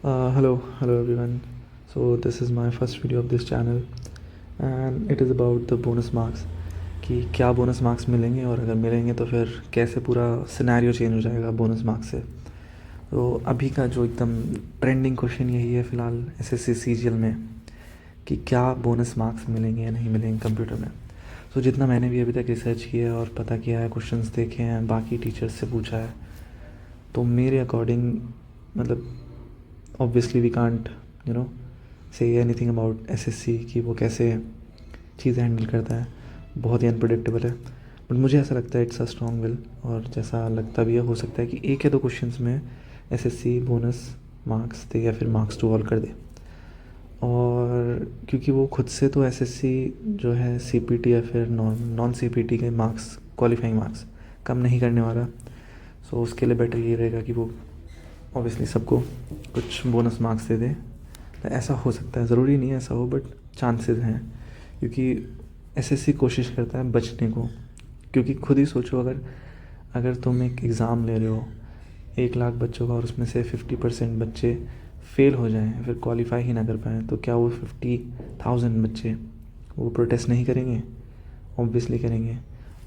Hello everyone. So this is my first video of this channel and it is about the bonus marks कि क्या bonus marks मिलेंगे और अगर मिलेंगे तो फिर कैसे पूरा सिनेरियो चेंज हो जाएगा बोनस मार्क्स से। तो अभी का जो एकदम ट्रेंडिंग क्वेश्चन यही है फ़िलहाल एसएससी सीजीएल में कि क्या बोनस मार्क्स मिलेंगे या नहीं मिलेंगे कंप्यूटर में। तो जितना मैंने भी अभी तक रिसर्च किया है और पता किया है, क्वेश्चंस देखे हैं, बाकी टीचर्स से पूछा है, तो मेरे अकॉर्डिंग मतलब obviously we can't say anything about SSC कि वो कैसे चीज़ें हैंडल करता है, बहुत ही अनप्रडिक्टेबल है। बट मुझे ऐसा लगता है इट्स अ स्ट्रॉन्ग विल, और जैसा लगता भी है हो सकता है कि एक या दो क्वेश्चंस में एसएससी बोनस मार्क्स दे या फिर मार्क्स टू ऑल कर दे। और क्योंकि वो खुद से तो एसएससी जो है सीपीटी या फिर नॉन सीपीटी के मार्क्स, क्वालिफाइंग मार्क्स कम नहीं करने वाला। सो उसके लिए बेटर ये रहेगा कि वो ऑब्वियसली सबको कुछ बोनस मार्क्स दे दे। तो ऐसा हो सकता है, ज़रूरी नहीं है ऐसा हो, बट चांसेस हैं, क्योंकि एसएससी कोशिश करता है बचने को। क्योंकि खुद ही सोचो, अगर तुम एक एग्ज़ाम ले रहे हो 1 लाख बच्चों का और उसमें से 50% बच्चे फेल हो जाएं, फिर क्वालिफाई ही ना कर पाएँ, तो क्या वो 50,000 बच्चे वो प्रोटेस्ट नहीं करेंगे? ऑब्वियसली करेंगे।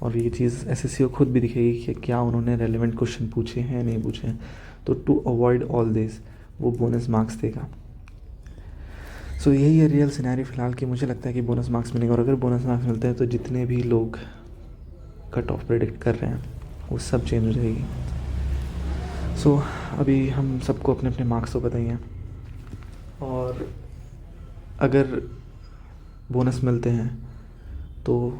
और ये चीज़ एसएससी को खुद भी दिखेगी कि क्या उन्होंने रेलेवेंट क्वेश्चन पूछे हैं या नहीं पूछे हैं। तो टू अवॉइड ऑल दिस वो बोनस मार्क्स देगा। सो यही है रियल सिनेरियो फ़िलहाल कि मुझे लगता है कि बोनस मार्क्स मिलेंगे, और अगर बोनस मार्क्स मिलते हैं तो जितने भी लोग कट ऑफ प्रेडिक्ट कर रहे हैं वो सब चेंज हो जाएगी। सो अभी हम सबको अपने अपने मार्क्स तो पता ही हैं, और अगर बोनस मिलते हैं तो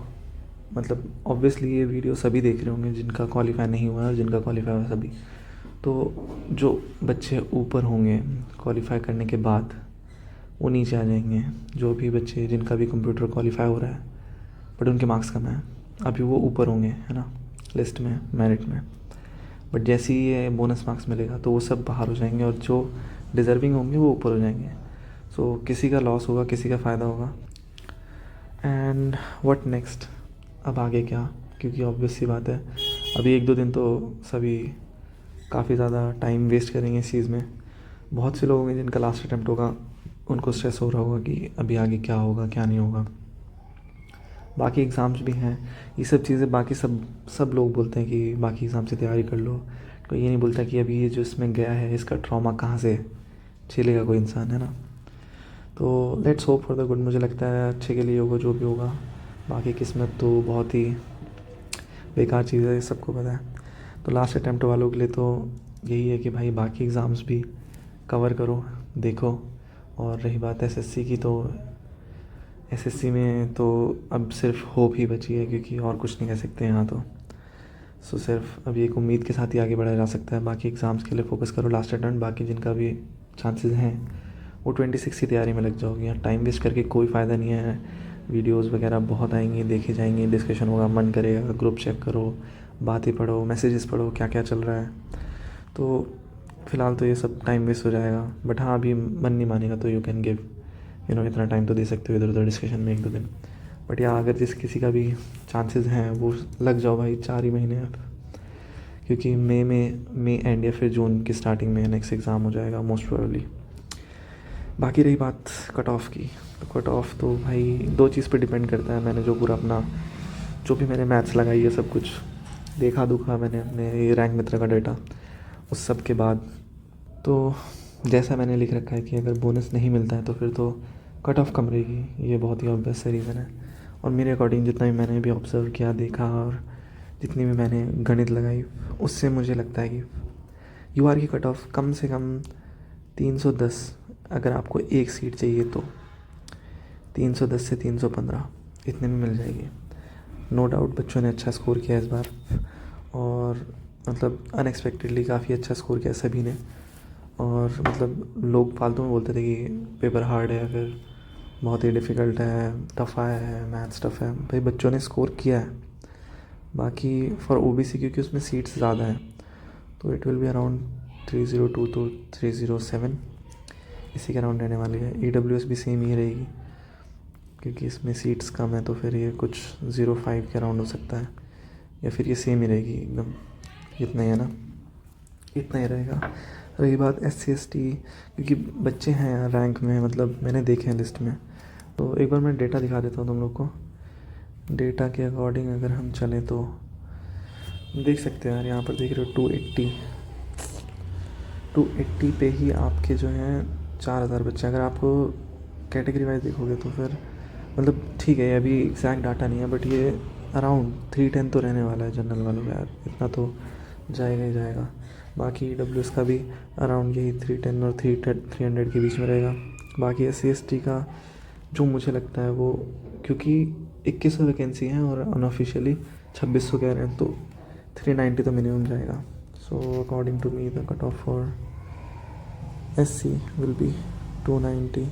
मतलब ऑब्वियसली ये वीडियो सभी देख रहे होंगे जिनका क्वालिफाई नहीं हुआ और जिनका क्वालिफाई हुआ सभी। तो जो बच्चे ऊपर होंगे क्वालिफाई करने के बाद वो नीचे आ जाएंगे। जो भी बच्चे जिनका भी कंप्यूटर क्वालिफाई हो रहा है बट उनके मार्क्स कम हैं, अभी वो ऊपर होंगे, है ना, लिस्ट में, मेरिट में। बट जैसे ही ये बोनस मार्क्स मिलेगा तो वो सब बाहर हो जाएंगे, और जो डिज़र्विंग होंगे वो ऊपर हो जाएंगे। सो किसी का लॉस होगा, किसी का फ़ायदा होगा। एंड व्हाट नेक्स्ट, अब आगे क्या? क्योंकि ऑब्वियस सी बात है, अभी 1-2 दिन तो सभी काफ़ी ज़्यादा टाइम वेस्ट करेंगे इस चीज़ में। बहुत से लोग होंगे जिनका लास्ट अटैम्प्ट होगा, उनको स्ट्रेस हो रहा होगा कि अभी आगे क्या होगा क्या नहीं होगा। बाकी एग्ज़ाम्स भी हैं, ये सब चीज़ें बाकी सब लोग बोलते हैं कि बाकी एग्ज़ाम से तैयारी कर लो। कोई ये नहीं बोलता कि अभी ये जो इसमें गया है इसका ट्रॉमा कहाँ से झेलेगा कोई इंसान, है ना। तो let's hope for the good. मुझे लगता है अच्छे के लिए होगा जो भी होगा। बाकी किस्मत तो बहुत ही बेकार चीज़ है, सबको पता है। तो लास्ट अटैम्प्ट वालों के लिए तो यही है कि भाई बाकी एग्ज़ाम्स भी कवर करो, देखो। और रही बात एसएससी की, तो एसएससी में तो अब सिर्फ होप ही बची है, क्योंकि और कुछ नहीं कह सकते यहाँ तो। सो सिर्फ अब एक उम्मीद के साथ ही आगे बढ़ा जा सकता है। बाकी एग्ज़ाम्स के लिए फोकस करो लास्ट अटैम्प्ट। बाकी जिनका भी चांसेस हैं वो 26 की तैयारी में लग जाओगे। यहाँ टाइम वेस्ट करके कोई फ़ायदा नहीं है। वीडियोस वगैरह बहुत आएंगी, देखे जाएंगे, डिस्कशन होगा, मन करेगा, ग्रुप चेक करो, बातें पढ़ो, मैसेजेस पढ़ो, क्या क्या चल रहा है। तो फ़िलहाल तो ये सब टाइम वेस्ट हो जाएगा। बट हाँ, अभी मन नहीं मानेगा तो यू कैन गिव इतना टाइम तो दे सकते हो इधर उधर डिस्कशन में 1-2 दिन। बट या अगर जिस किसी का भी चांसेस हैं वो लग जाओ भाई, 4 ही महीने अब। क्योंकि मई एंड या फिर जून की स्टार्टिंग में नेक्स्ट एग्ज़ाम हो जाएगा मोस्ट प्रोबेबली। बाकी रही बात कट ऑफ की, तो कट ऑफ तो भाई 2 चीज़ पे डिपेंड करता है। मैंने जो पूरा अपना जो भी मैंने मैथ्स लगाई है सब कुछ देखा दुखा मैंने अपने ये रैंक मित्र का डाटा, उस सब के बाद तो जैसा मैंने लिख रखा है कि अगर बोनस नहीं मिलता है तो फिर तो कट ऑफ कम रहेगी। ये बहुत ही ऑब्वियस से रीज़न है। और मेरे अकॉर्डिंग जितना भी मैंने भी ऑब्ज़र्व किया, देखा, और जितनी भी मैंने गणित लगाई, उससे मुझे लगता है कि यूआर की कट ऑफ कम से कम 310, अगर आपको एक सीट चाहिए तो 310 से 315 इतने में मिल जाएगी। नो डाउट बच्चों ने अच्छा स्कोर किया इस बार, और मतलब अनएक्सपेक्टेडली काफ़ी अच्छा स्कोर किया सभी ने। और मतलब लोग फालतू में बोलते थे कि पेपर हार्ड है, फिर बहुत ही डिफ़िकल्ट है, टफ़ आया है, मैथ्स टफ़ है। भाई बच्चों ने स्कोर किया है। बाकी फॉर ओबीसी क्योंकि उसमें सीट्स ज़्यादा हैं तो it will be around 302 to 307, इसी के अराउंड रहने वाली है। ईडब्ल्यूएस भी सेम ही रहेगी, क्योंकि इसमें सीट्स कम है तो फिर ये कुछ 05 के अराउंड हो सकता है, या फिर ये सेम ही रहेगी एकदम, इतना ही है ना, इतना ही रहेगा। रही बात SC ST, क्योंकि बच्चे हैं रैंक में, मतलब मैंने देखे हैं लिस्ट में, तो एक बार मैं डेटा दिखा देता हूँ तुम लोग को। डेटा के अकॉर्डिंग अगर हम चलें तो देख सकते हैं यार, यहाँ पर देख रहे हो 280 पे ही आपके जो हैं 4000 बच्चे। अगर आपको कैटेगरी वाइज देखोगे तो फिर मतलब ठीक है, ये अभी एग्जैक्ट डाटा नहीं है, बट ये अराउंड 310 तो रहने वाला है जनरल वालों का यार, इतना तो जाएगा ही जाएगा। बाकी EWS का भी अराउंड यही 310 और 300 के बीच में रहेगा। बाकी SC ST का जो मुझे लगता है वो, क्योंकि 2100 वैकेंसी हैं और अनऑफिशियली 2600 कह रहे हैं, तो 390 तो मिनिमम जाएगा। So according to me the cut off for SC will be 290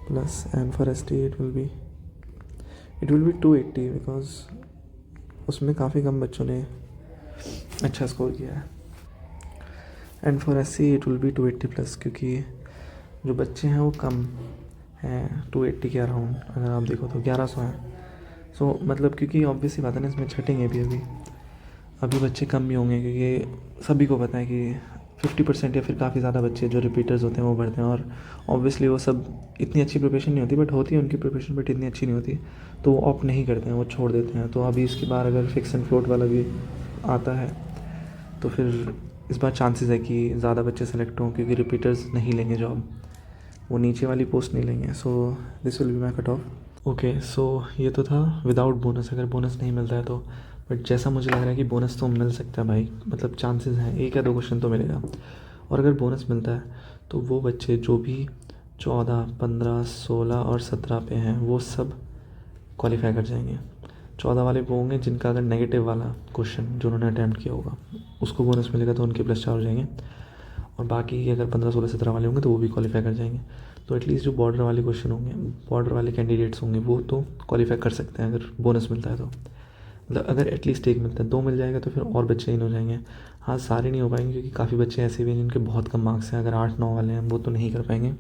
plus, and for ST it will be 280, because उसमें काफ़ी कम बच्चों ने अच्छा स्कोर किया है। And for SC it will be 280 plus, क्योंकि जो बच्चे हैं वो कम हैं, 280 के अराउंड अगर आप देखो तो 1100 हैं। सो मतलब क्योंकि ऑब्वियस ही बात है ना, इसमें छटेंगे भी अभी बच्चे कम भी होंगे, क्योंकि सभी को पता है कि 50% या फिर काफ़ी ज़्यादा बच्चे जो रिपीटर्स होते हैं वो भरते हैं, और ऑब्वियसली वो सब इतनी अच्छी प्रिपरेशन नहीं होती, बट होती है उनकी प्रिपरेशन, बट इतनी अच्छी नहीं होती, तो वो ऑप्ट नहीं करते हैं, वो छोड़ देते हैं। तो अभी इसके बाद अगर फिक्स एंड फ्लोट वाला भी आता है तो फिर इस बार चांसेस है कि ज़्यादा बच्चे सेलेक्ट हों, क्योंकि रिपीटर्स नहीं लेंगे जॉब, वो नीचे वाली पोस्ट नहीं लेंगे। So this will be my cut off. Okay, so ये तो था विदाउट बोनस, अगर बोनस नहीं मिलता है तो। बट जैसा मुझे लग रहा है कि बोनस तो मिल सकता है भाई, मतलब चांसेस हैं, 1 या 2 क्वेश्चन तो मिलेगा। और अगर बोनस मिलता है तो वो बच्चे जो भी 14, 15, 16 और 17 पे हैं वो सब क्वालिफाई कर जाएंगे। 14 वाले वो होंगे जिनका अगर नेगेटिव वाला क्वेश्चन जो उन्होंने अटैम्प्ट किया होगा उसको बोनस मिलेगा, तो उनके +4 हो जाएंगे। और बाकी अगर 15, 16, 17 वाले होंगे तो वो भी क्वालिफाई कर जाएंगे। तो एटलीस्ट जो बॉर्डर वाले क्वेश्चन होंगे, बॉर्डर वाले कैंडिडेट्स होंगे, वो तो क्वालिफाई कर सकते हैं अगर बोनस मिलता है तो। मतलब अगर एटलीस्ट 1 मिलता है, 2 मिल जाएगा तो फिर और बच्चे इन हो जाएंगे। हाँ, सारे नहीं हो पाएंगे क्योंकि काफ़ी बच्चे ऐसे भी हैं जिनके बहुत कम मार्क्स हैं, अगर 8-9 वाले हैं वो तो नहीं कर पाएंगे।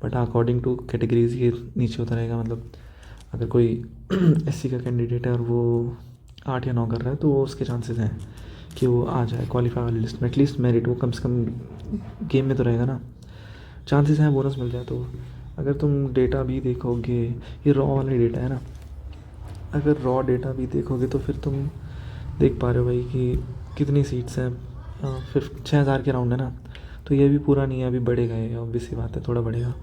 बट अकॉर्डिंग टू कैटेगरीज ये नीचे होता रहेगा। मतलब अगर कोई SC का कैंडिडेट है और वो 8 या 9 कर रहा है तो वो उसके चांसेस हैं कि वो आ जाए क्वालिफाई वाली लिस्ट में, एटलीस्ट मेरिट, वो कम से कम गेम में तो रहेगा ना, चांसेस हैं बोनस मिल जाए तो। अगर तुम डेटा भी देखोगे, ये रॉ वाला डेटा है ना, अगर रॉ डेटा भी देखोगे तो फिर तुम देख पा रहे हो भाई कि कितनी सीट्स हैं, फिर 6000 के राउंड है ना, तो ये भी पूरा नहीं है, अभी बढ़ेगा, ये ऑब्वियस सी बात है, थोड़ा बढ़ेगा।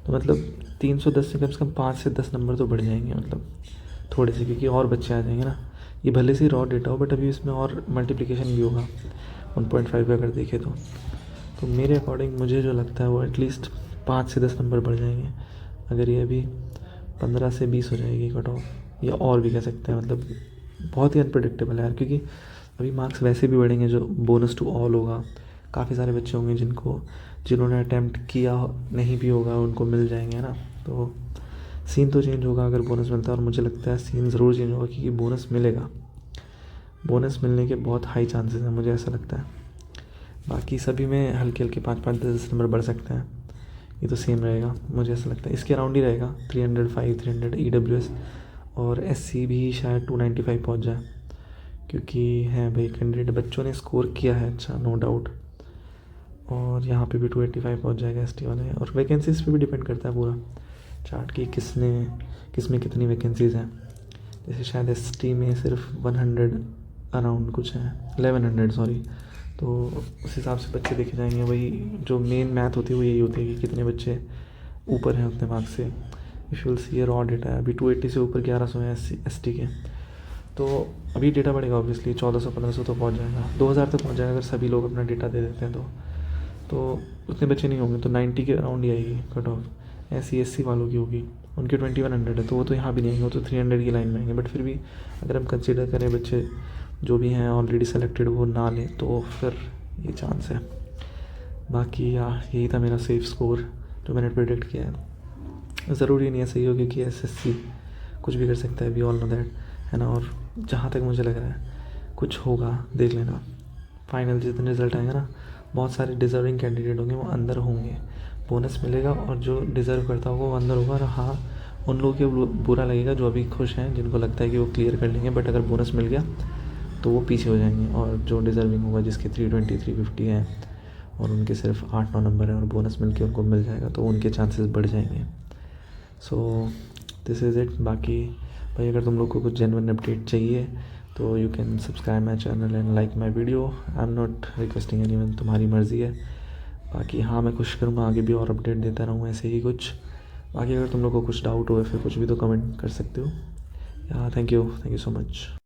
तो मतलब 310 से कम 5 से 10 नंबर तो बढ़ जाएंगे, मतलब थोड़े से, क्योंकि और बच्चे आ जाएंगे ना। ये भले से रॉ डेटा हो, बट अभी इसमें और मल्टीप्लिकेशन भी होगा 1.5 का अगर देखें तो मेरे अकॉर्डिंग मुझे जो लगता है वो एटलीस्ट 5 से 10 नंबर बढ़ जाएंगे। अगर ये अभी 15 से 20 हो जाएगी कट ऑफ, या और भी कह सकते हैं, मतलब बहुत ही अनप्रडिक्टेबल है यार, क्योंकि अभी मार्क्स वैसे भी बढ़ेंगे, जो बोनस टू ऑल होगा, काफ़ी सारे बच्चे होंगे जिन्होंने अटैम्प्ट किया नहीं भी होगा उनको मिल जाएंगे ना। तो सीन तो चेंज होगा अगर बोनस मिलता है, और मुझे लगता है सीन ज़रूर चेंज होगा, क्योंकि बोनस मिलेगा, बोनस मिलने के बहुत हाई चांसेस हैं, मुझे ऐसा लगता है। बाकी सभी में हल्के हल्के 5-5, 10 नंबर बढ़ सकते हैं, ये तो सेम रहेगा मुझे ऐसा लगता है, इसके अराउंड ही रहेगा 305, 300 EWS, और SC भी शायद 295 पहुँच जाए, क्योंकि है भाई कैंडिडेट बच्चों ने स्कोर किया है अच्छा, नो डाउट। और यहाँ पे भी 285 पहुँच जाएगा ST वाले। और वैकेंसीज़ पे भी डिपेंड करता है पूरा चार्ट की किसमें कितनी वैकेंसीज़ हैं। जैसे शायद ST में सिर्फ 100 अराउंड कुछ है, 1100 सॉरी, तो उस हिसाब से बच्चे देखे जाएंगे। वही जो मेन मैथ होती है वो यही होती है कि कितने बच्चे ऊपर हैं उतने मार्क्स से। इफ यूल सी, ये रॉ डेटा है, अभी 280 से ऊपर 1100 हैं ST के, तो अभी डेटा बढ़ेगा ऑब्वियसली, 1400, 1500 तो पहुंच जाएगा, 2000 तक पहुंच जाएगा अगर सभी लोग अपना डेटा दे देते हैं तो उतने बच्चे नहीं होंगे, तो 90 के अराउंड ही आएगी कट ऑफ। SC वालों की होगी, उनके 2100 है, तो वो तो यहाँ भी नहीं आएंगे, वो तो 300 की लाइन में आएंगे। बट फिर भी अगर हम कंसिडर करें बच्चे जो भी हैं ऑलरेडी सेलेक्टेड वो ना लें, तो फिर ये चांस है। बाकी यही था मेरा सेफ स्कोर जो मैंने प्रेडिक्ट किया है। ज़रूरी नहीं है सही हो, क्योंकि SSC कुछ भी कर सकता है, वी ऑल नो दैट, है ना। और जहाँ तक मुझे लग रहा है कुछ होगा, देख लेना फाइनल जिस दिन रिज़ल्ट आएगा ना, बहुत सारे डिज़र्विंग कैंडिडेट होंगे, वो अंदर होंगे, बोनस मिलेगा, और जो डिज़र्व करता होगा वो अंदर होगा। और हाँ, उन लोगों के बुरा लगेगा जो अभी खुश हैं, जिनको लगता है कि वो क्लियर कर लेंगे, बट अगर बोनस मिल गया तो वो पीछे हो जाएंगे। और जो डिज़र्विंग होगा, जिसके 320, 350 हैं, और उनके सिर्फ 8-9 नंबर हैं और बोनस मिल के उनको मिल जाएगा तो उनके चांसेस बढ़ जाएंगे। So this is it. बाकी भाई अगर तुम लोग को कुछ जेन्युइन अपडेट चाहिए तो you can subscribe my channel and like my video. I am not requesting anyone, तुम्हारी मर्ज़ी है। बाकी हाँ, मैं कोशिश करूँगा आगे भी और अपडेट देता रहूँ ऐसे ही कुछ। बाकी अगर तुम लोग को कुछ डाउट हो या फिर कुछ भी तो कमेंट कर सकते हो। Thank you so much.